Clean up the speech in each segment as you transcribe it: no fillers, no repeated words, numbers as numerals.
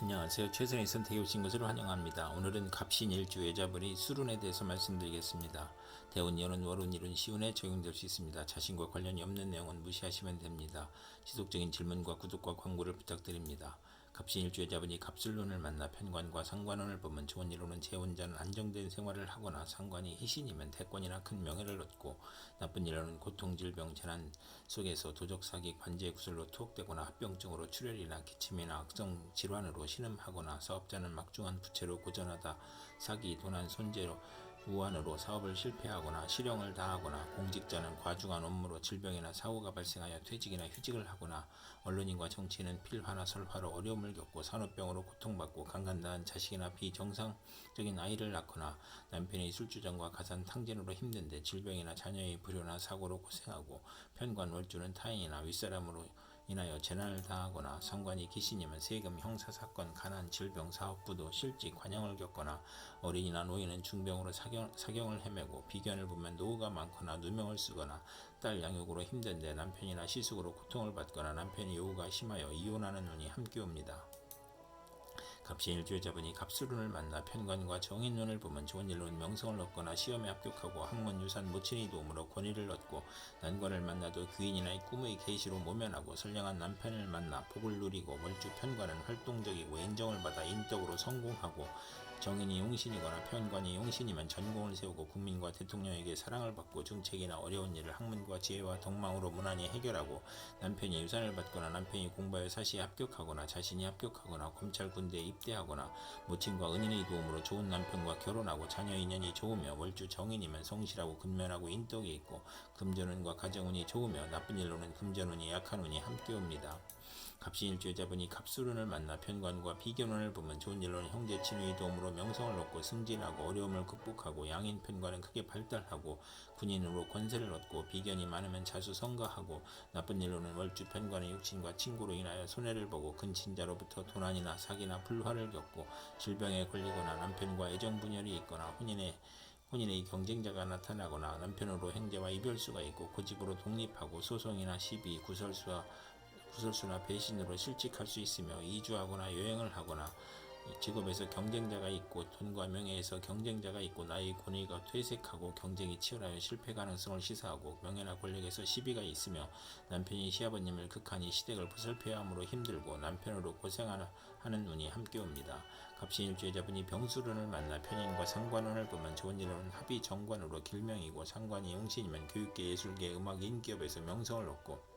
안녕하세요. 최선의 선택에 오신 것을 환영합니다. 오늘은 갑신일주 여자분이 술운에 대해서 말씀드리겠습니다. 대운, 연운, 월운, 일운, 시운에 적용될 수 있습니다. 자신과 관련이 없는 내용은 무시하시면 됩니다. 지속적인 질문과 구독과 광고를 부탁드립니다. 갑신일주 여자분이 갑술운을 만나 편관과 상관운을 보면 좋은 일로는 재혼자는 안정된 생활을 하거나 상관이 희신이면 대권이나 큰 명예를 얻고 나쁜 일로는 고통, 질병, 재난 속에서 도적, 사기, 관제, 구설로 투옥되거나 합병증으로 출혈이나 기침이나 악성 질환으로 신음하거나 사업자는 막중한 부채로 고전하다 사기, 도난, 손재로 우환으로 사업을 실패하거나 실형을 당하거나 공직자는 과중한 업무로 질병이나 사고가 발생하여 퇴직이나 휴직을 하거나 언론인과 정치인은 필화나 설화로 어려움을 겪고 산후병으로 고통받고 강간당한 자식이나 비정상적인 아이를 낳거나 남편이 술주정과 가산 탕진으로 힘든데 질병이나 자녀의 불효나 사고로 고생하고 편관 월주는 타인이나 윗사람으로 인하여 재난을 당하거나 상관이 귀신이면 세금, 형사사건, 가난, 질병, 사업부도, 실직, 관영을 겪거나 어린이나 노인은 중병으로 사경을 헤매고 비견을 보면 노후가 많거나 누명을 쓰거나 딸 양육으로 힘든데 남편이나 시숙으로 고통을 받거나 남편이 요구가 심하여 이혼하는 운이 함께 옵니다. 갑신일주 여자분이 갑술운을 만나 편관과 정인운을 보면 좋은 일로는 명성을 얻거나 시험에 합격하고 학문, 유산, 모친의 도움으로 권위를 얻고 난관을 만나도 귀인이나 꿈의 계시로 모면하고 선량한 남편을 만나 복을 누리고 월주 편관은 활동적이고 인정을 받아 인덕으로 성공하고 정인이 용신이거나 편관이 용신이면 전공을 세우고 국민과 대통령에게 사랑을 받고 정책이나 어려운 일을 학문과 지혜와 덕망으로 무난히 해결하고 남편이 유산을 받거나 남편이 공부하여 사시에 합격하거나 자신이 합격하거나 검찰 군대에 입대하거나 모친과 은인의 도움으로 좋은 남편과 결혼하고 자녀 인연이 좋으며 월주 정인이면 성실하고 근면하고 인덕이 있고 금전운과 가정운이 좋으며 나쁜 일로는 금전운이 약한 운이 함께 옵니다. 갑신일주 여자분이 갑술운을 만나 편관과 비견운을 보면 좋은 일로는 형제 친구의 도움으로 명성을 얻고 승진하고 어려움을 극복하고 양인 편관은 크게 발달하고 군인으로 권세를 얻고 비견이 많으면 자수성가하고 나쁜 일로는 월주 편관의 육신과 친구로 인하여 손해를 보고 근친자로부터 도난이나 사기나 불화를 겪고 질병에 걸리거나 남편과 애정분열이 있거나 혼인의 경쟁자가 나타나거나 남편으로 행제와 이별수가 있고 고집으로 독립하고 소송이나 시비, 구설수나 배신으로 실직할 수 있으며 이주하거나 여행을 하거나 직업에서 경쟁자가 있고 돈과 명예에서 경쟁자가 있고 나의 권위가 퇴색하고 경쟁이 치열하여 실패 가능성을 시사하고 명예나 권력에서 시비가 있으며 남편이 시아버님을 극한히 시댁을 보살펴야 함으로 힘들고 남편으로 고생하는 운이 함께 옵니다. 갑신일주 여자분이 병술운을 만나 편인과 상관운을 보면 좋은 일로는 합의 정관으로 길명이고 상관이 용신이면 교육계, 예술계, 음악, 인기업에서 명성을 얻고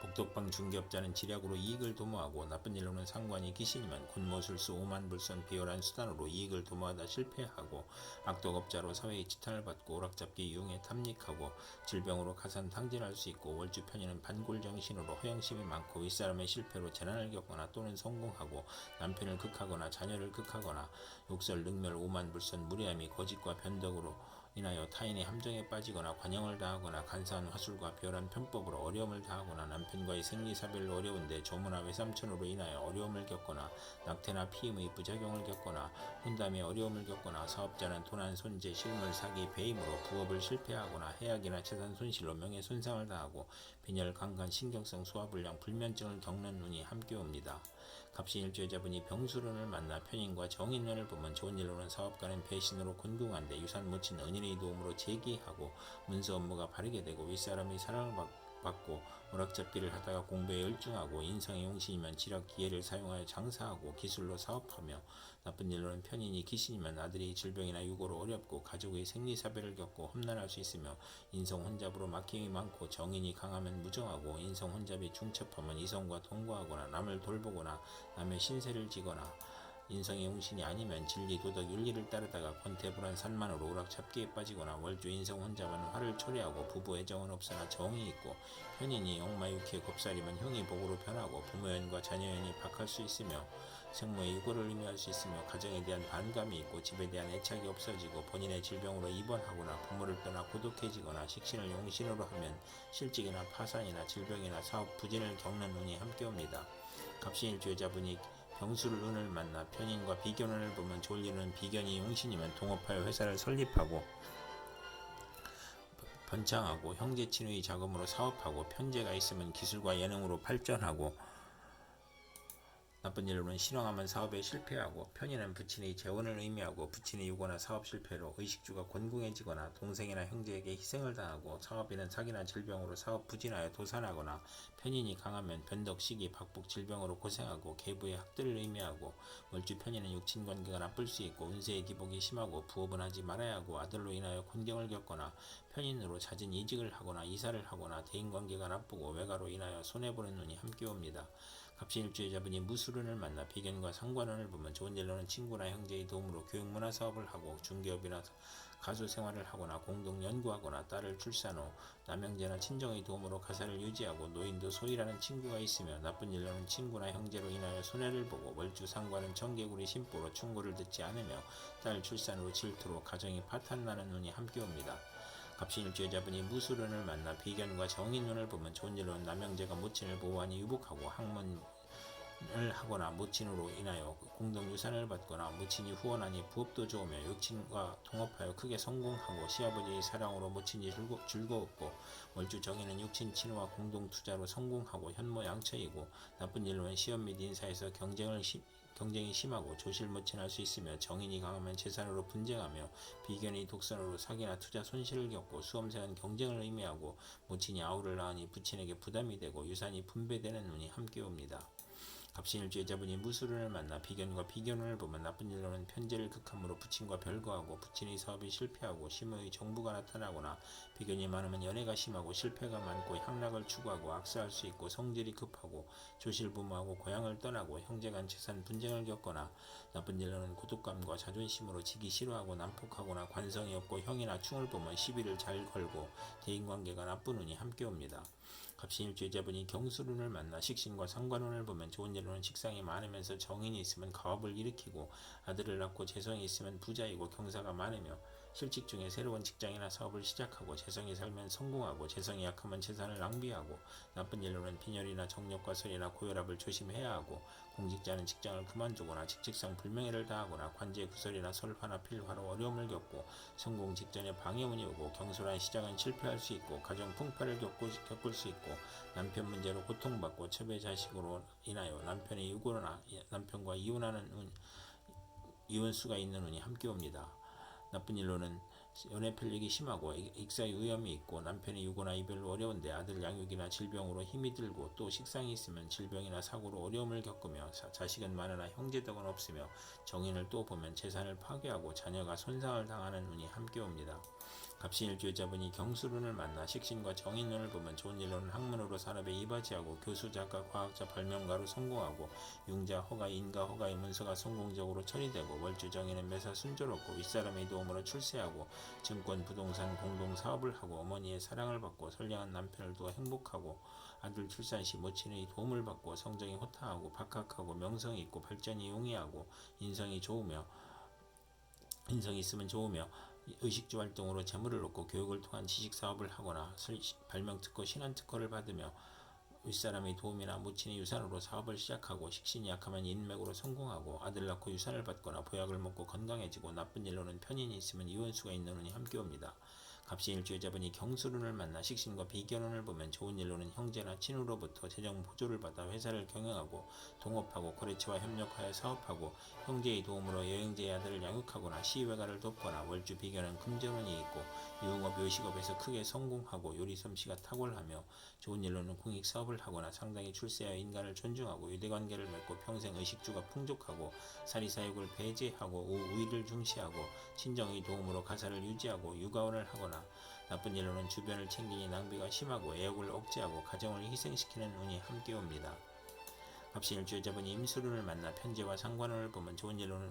복덕방 중개업자는 지략으로 이익을 도모하고 나쁜 일로는 상관이 귀신이면 군모술수, 오만불선, 비열한 수단으로 이익을 도모하다 실패하고 악덕업자로 사회의 지탄을 받고 오락잡기 이용에 탐닉하고 질병으로 가산탕진할 수 있고 월주 편인은 반골정신으로 허영심이 많고 윗사람의 실패로 재난을 겪거나 또는 성공하고 남편을 극하거나 자녀를 극하거나 욕설, 능멸, 오만불선, 무례함이 거짓과 변덕으로 인하여 타인의 함정에 빠지거나 관영을 당하거나 간사한 화술과 비열한 편법으로 어려움을 당하거나 남편과의 생리사별로 어려운데 조무나 외삼촌으로 인하여 어려움을 겪거나 낙태나 피임의 부작용을 겪거나 혼담에 어려움을 겪거나 사업자는 도난, 손재, 실물, 사기, 배임으로 부업을 실패하거나 해악이나 재산 손실로 명예 손상을 당하고 빈혈, 강간, 신경성 소화불량, 불면증을 겪는 운이 함께 옵니다. 갑신일주 여자분이 병술운을 만나 편인과 정인운을 보면 좋은 일로는 사업가는 배신으로 곤궁한데 유산 모친 은인의 도움으로 재기하고 문서 업무가 바르게 되고 윗사람의 사랑을 받고 오락잡기를 하다가 공부에 열중하고 인성의 용신이면 지략 기회를 사용하여 장사하고 기술로 사업하며 나쁜 일로는 편인이 귀신이면 아들이 질병이나 유고로 어렵고 가족의 생리사별을 겪고 험난할 수 있으며 인성 혼잡으로 막힘이 많고 정인이 강하면 무정하고 인성 혼잡이 중첩하면 이성과 동거하거나 남을 돌보거나 남의 신세를 지거나 인성의 용신이 아니면 진리, 도덕, 윤리를 따르다가 권태불안 산만으로 오락잡기에 빠지거나 월주 인성 혼잡은 화를 초래하고 부부 애정은 없으나 정이 있고 편인이 영마육해 곱살이면 형이 복으로 변하고 부모연과 자녀연이 박할 수 있으며 생모의 유고를 의미할 수 있으며 가정에 대한 반감이 있고 집에 대한 애착이 없어지고 본인의 질병으로 입원하거나 부모를 떠나 고독해지거나 식신을 용신으로 하면 실직이나 파산이나 질병이나 사업 부진을 겪는 운이 함께 옵니다. 갑신일주 여자분이 병술운을 만나 편인과 비견운을 보면 좋을 일은 비견이 용신이면 동업하여 회사를 설립하고 번창하고 형제 친구의 자금으로 사업하고 편재가 있으면 기술과 예능으로 발전하고 나쁜 일로는 실행하면 사업에 실패하고, 편인은 부친의 재혼을 의미하고, 부친이 유고나 사업 실패로 의식주가 곤궁해지거나 동생이나 형제에게 희생을 당하고, 사업인은 사기나 질병으로 사업 부진하여 도산하거나, 편인이 강하면 변덕, 시기, 박복, 질병으로 고생하고, 계부의 학대를 의미하고, 월주 편인은 육친 관계가 나쁠 수 있고, 운세의 기복이 심하고, 부업은 하지 말아야 하고, 아들로 인하여 곤경을 겪거나, 편인으로 잦은 이직을 하거나 이사를 하거나, 대인관계가 나쁘고 외가로 인하여 손해보는 운이 함께 옵니다. 갑신일주의 자분이 무술운을 만나 비견과 상관운을 보면 좋은 일로는 친구나 형제의 도움으로 교육문화 사업을 하고, 중개업이나 가수 생활을 하거나, 공동 연구하거나, 딸을 출산 후 남형제나 친정의 도움으로 가사를 유지하고, 노인도 소이라는 친구가 있으며, 나쁜 일로는 친구나 형제로 인하여 손해를 보고, 월주 상관은 정개구리 심보로 충고를 듣지 않으며, 딸 출산 후 질투로 가정이 파탄나는 운이 함께 옵니다. 갑신일주의 자분이 무술운을 만나 비견과 정인운을 보면 좋은 일로는 남형제가 모친을 보호하니 유복하고, 학문을 하거나 모친으로 인하여 공동유산을 받거나, 모친이 후원하니 부업도 좋으며, 육친과 통합하여 크게 성공하고, 시아버지의 사랑으로 모친이 즐거웠고, 월주 정인은 육친 친후와 공동투자로 성공하고 현모양처이고, 나쁜 일로는 시험 및 인사에서 경쟁이 심하고 조실모친할 수 있으며, 정인이 강하면 재산으로 분쟁하며, 비견이 독선으로 사기나 투자 손실을 겪고, 수험생은 경쟁을 의미하고, 모친이 아우를 낳으니 부친에게 부담이 되고, 유산이 분배되는 운이 함께 옵니다. 갑신일주의 자분이 무술운을 만나 비견과 비견운을 보면 나쁜 일로는 편제를 극함으로 부친과 별거하고, 부친의 사업이 실패하고 심의 정부가 나타나거나, 비견이 많으면 연애가 심하고 실패가 많고 향락을 추구하고 악사할 수 있고, 성질이 급하고 조실부모하고 고향을 떠나고, 형제간 재산 분쟁을 겪거나, 나쁜 일로는 고독감과 자존심으로 지기 싫어하고 난폭하거나, 관성이 없고 형이나 충을 보면 시비를 잘 걸고, 대인관계가 나쁜 운이 함께 옵니다. 갑신일주의 자분이 경술운을 만나 식신과 상관운을 보면 좋은 일로는 식상이 많으면서 정인이 있으면 가업을 일으키고, 아들을 낳고 재성이 있으면 부자이고 경사가 많으며, 실직 중에 새로운 직장이나 사업을 시작하고, 재성이 살면 성공하고, 재성이 약하면 재산을 낭비하고, 나쁜 일로는 빈혈이나 정력과 설이나 고혈압을 조심해야 하고, 공직자는 직장을 그만두거나 직책상 불명예를 당하거나, 관제 구설이나 설화나 필화로 어려움을 겪고, 성공 직전에 방해운이 오고, 경솔한 시작은 실패할 수 있고, 가정 풍파를 겪을 수 있고, 남편 문제로 고통받고, 첩의 자식으로 인하여 남편의 유고나 남편과 이혼수가 있는 운이 함께 옵니다. 나쁜 일로는 연애 편력이 심하고 익사의 위험이 있고, 남편의 유고나 이별로 어려운데 아들 양육이나 질병으로 힘이 들고, 또 식상이 있으면 질병이나 사고로 어려움을 겪으며, 자식은 많으나 형제덕은 없으며, 정인을 또 보면 재산을 파괴하고 자녀가 손상을 당하는 운이 함께 옵니다. 갑신일주의 자분이 경술운을 만나 식신과 정인운을 보면 좋은 일로는 학문으로 산업에 이바지하고, 교수, 작가, 과학자, 발명가로 성공하고, 융자, 허가, 인가, 허가의 문서가 성공적으로 처리되고, 월주 정인은 매사 순조롭고, 윗사람의 도움으로 출세하고, 증권, 부동산, 공동 사업을 하고, 어머니의 사랑을 받고, 선량한 남편을 두어 행복하고, 아들 출산 시 모친의 도움을 받고, 성정이 호탕하고 박학하고 명성이 있고 발전이 용이하고, 인성이 있으면 좋으며, 의식주 활동으로 재물을 얻고, 교육을 통한 지식사업을 하거나, 발명특허, 신한특허를 받으며, 윗사람의 도움이나 모친의 유산으로 사업을 시작하고, 식신이 약하면 인맥으로 성공하고, 아들 낳고 유산을 받거나 보약을 먹고 건강해지고, 나쁜 일로는 편인이 있으면 이혼수가 있는 운이 함께 옵니다. 갑신일주의 자분이 경술운을 만나 식신과 비견운을 보면 좋은 일로는 형제나 친후로부터 재정 보조를 받아 회사를 경영하고, 동업하고 거래처와 협력하여 사업하고, 형제의 도움으로 여행제의 아들을 양육하거나 시외가를 돕거나, 월주 비견은 금전운이 있고, 유흥업 요식업에서 크게 성공하고, 요리솜씨가 탁월하며, 좋은 일로는 공익사업을 하거나 상당히 출세하여 인간을 존중하고, 유대관계를 맺고, 평생 의식주가 풍족하고, 사리사욕을 배제하고, 우위를 중시하고, 친정의 도움으로 가사를 유지하고, 육아원을 하거나, 나쁜 일로는 주변을 챙기니 낭비가 심하고, 애욕을 억제하고 가정을 희생시키는 운이 함께 옵니다. 갑신일주의 자분이 임술운을 만나 편제와 상관운을 보면 좋은 일로는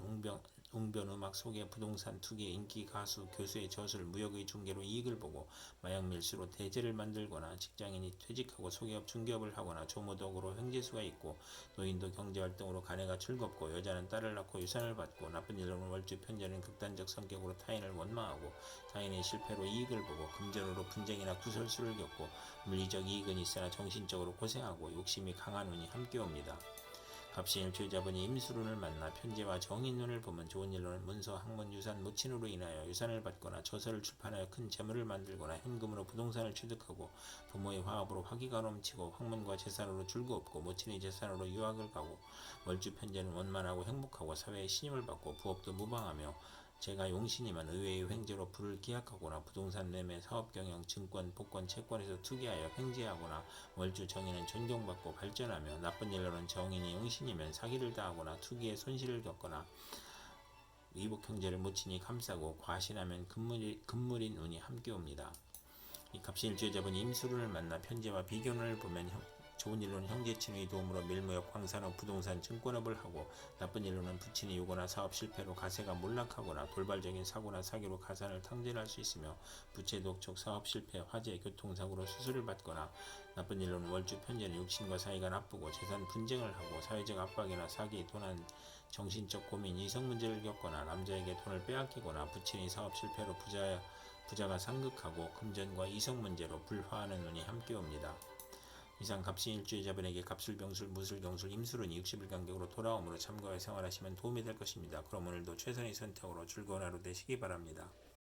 웅변, 음악, 소개, 부동산, 투기, 인기, 가수, 교수의 저술, 무역의 중개로 이익을 보고, 마약 밀수로 대제를 만들거나, 직장인이 퇴직하고 소기업, 중개업을 하거나, 조모덕으로 횡재수가 있고, 노인도 경제활동으로 가내가 즐겁고, 여자는 딸을 낳고 유산을 받고, 나쁜 일로는 월주 편제는 극단적 성격으로 타인을 원망하고, 타인의 실패로 이익을 보고, 금전으로 분쟁이나 구설수를 겪고, 물리적 이익은 있으나 정신적으로 고생하고, 욕심이 강한 운이 함께 옵니다. 갑신일주의자분이 임수론을 만나 편제와 정인운을 보면 좋은 일로는 문서, 학문, 유산, 모친으로 인하여 유산을 받거나 저서를 출판하여 큰 재물을 만들거나 현금으로 부동산을 취득하고 부모의 화합으로 화기가 넘치고 학문과 재산으로 줄거없고 모친의 재산으로 유학을 가고 월주 편제는 원만하고 행복하고 사회의 신임을 받고 부업도 무방하며 제가 용신이면 의회의 횡재로 부를 기약하거나 부동산 매매, 사업경영, 증권, 복권, 채권에서 투기하여 횡재하거나 월주 정인은 존경받고 발전하며 나쁜 일로는 정인이 용신이면 사기를 당하거나 투기에 손실을 겪거나 이복 형제를 모친이 감싸고 과신하면 금물인 운이 함께 옵니다. 이 갑신일주의자분이 임수론을 만나 편제와 비견을 보면 좋은 일로는 형제친의 도움으로 밀무역, 광산업, 부동산, 증권업을 하고 나쁜 일로는 부친이 유고나 사업 실패로 가세가 몰락하거나 돌발적인 사고나 사기로 가산을 탕진할 수 있으며 부채 독촉, 사업 실패, 화재, 교통사고로 수술을 받거나 나쁜 일로는 월주 편제는 육신과 사이가 나쁘고 재산 분쟁을 하고 사회적 압박이나 사기, 도난, 정신적 고민, 이성 문제를 겪거나 남자에게 돈을 빼앗기거나 부친이 사업 실패로 부자가 상극하고 금전과 이성 문제로 불화하는 운이 함께 옵니다. 이상 갑신일주의자분에게 갑술병술, 무술경술, 임술운이 60일 간격으로 돌아오므로 참고해 생활하시면 도움이 될 것입니다. 그럼 오늘도 최선의 선택으로 즐거운 하루 되시기 바랍니다.